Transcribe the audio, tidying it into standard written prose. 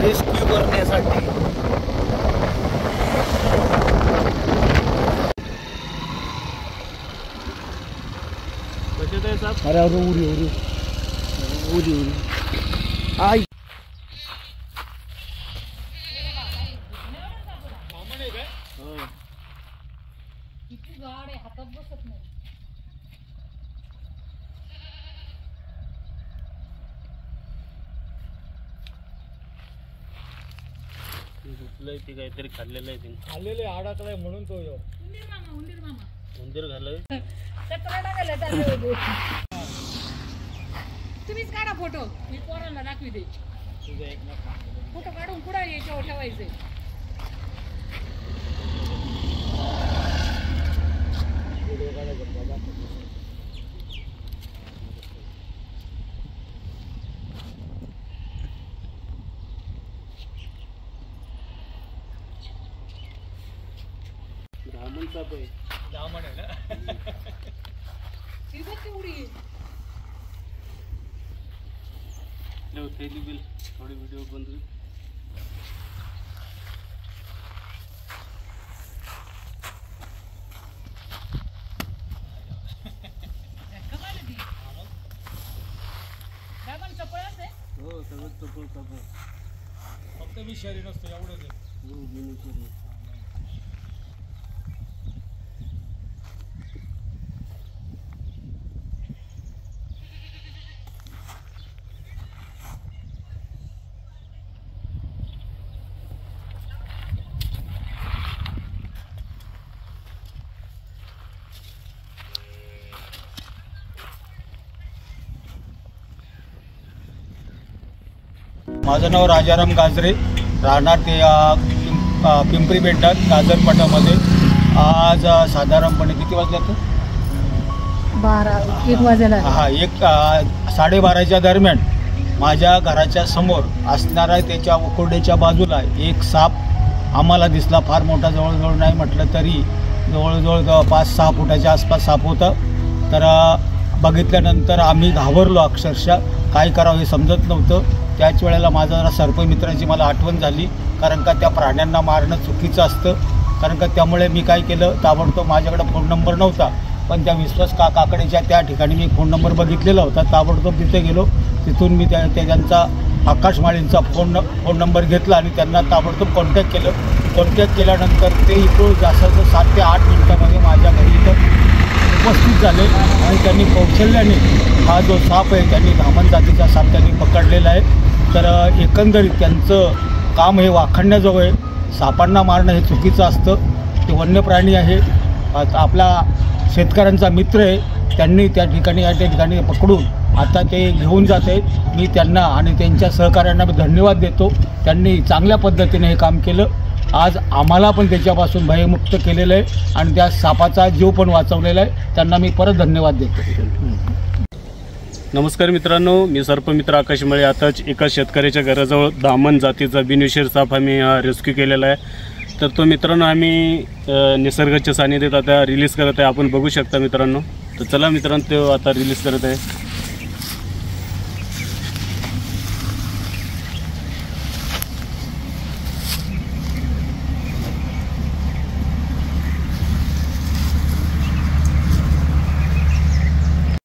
Rescue करण्यासाठी. अरे उरी उरी उरी उरी आई हातात बसत नाही. ते काहीतरी खाल्लेलं आहे. ते खाल्लेले अडकलाय म्हणून तो यो उंदीर मामा उंदीर घालय. तुम्हीच काढा फोटो, मी पोरांना दाखविते. फोटो काढून कुठं याच्यावर ठेवायचे. धामण साप आहे. दामण आहे ना. तेवढी बिल थोडी व्हिडिओ बंद. हो सगळं चपळ चपळ. फक्त विषारी नसतो एवढंच आहे. माझं नाव राजाराम गाजरे, राहणार ते पिंपरी बेटात गाजरपाटामध्ये. आज साधारणपणे किती वाजल्यात? 1 वाजेला. हा, 1:30च्या दरम्यान माझ्या घराच्या समोर असणारा त्याच्या कोरड्याच्या बाजूला एक साप आम्हाला दिसला. फार मोठा जवळजवळ नाही म्हटलं तरी जवळजवळ 5-6 फुटाच्या आसपास साप होता. तर बघितल्यानंतर आम्ही घाबरलो अक्षरशः. काय करावं हे समजत नव्हतं. त्याच वेळेला माझा जरा सर्पमित्राची मला आठवण झाली, कारण का त्या प्राण्यांना मारणं चुकीचं असतं. कारण का त्यामुळे मी काय केलं, ताबडतोब माझ्याकडे फोन नंबर नव्हता, पण त्या विश्वास काकडेच्या त्या ठिकाणी मी फोन नंबर बघितलेला होता. ताबडतोब तिथे गेलो. तिथून मी त्यांचा आकाशमाळींचा फोन नंबर घेतला आणि त्यांना ताबडतोब कॉन्टॅक्ट केलं. कॉन्टॅक्ट केल्यानंतर ते इकडून जास्त 7 ते 8 मिनिटामध्ये माझ्या घरी इथं उपस्थित झाले आणि त्यांनी कौशल्याने हा जो साप आहे, त्यांनी धामण जातीचा साप त्यांनी पकडलेला आहे. तर एकंदरीत त्यांचं काम हे वाखाणण्याजोगं आहे. सापांना मारणं हे चुकीचं असतं. ते वन्य प्राणी आहे, आपला शेतकऱ्यांचा मित्र आहे. त्यांनी त्या ठिकाणी पकडून आता ते घेऊन जात आहेत. मी त्यांना आणि त्यांच्या सहकाऱ्यांना धन्यवाद देतो. त्यांनी चांगल्या पद्धतीने हे काम केलं. आज आम्हाला पण त्याच्यापासून भयमुक्त केलेलं आहे आणि त्या सापाचा जीव पण वाचवलेला आहे. त्यांना मी परत धन्यवाद देतो. नमस्कार मित्रांनो, मी सर्पमित्र आकाश मळे. आताच एका शेतकऱ्याच्या घराजवळ धामण जातीचा बिनविषारी साप आम्ही रेस्क्यू केलेला आहे. तर तो मित्रांनो आम्ही निसर्गाच्या सानिध्यात आता रिलीज करत आहे. आपण बघू शकता मित्रांनो. तर चला मित्रांनो, तो आता रिलीज करत आहे.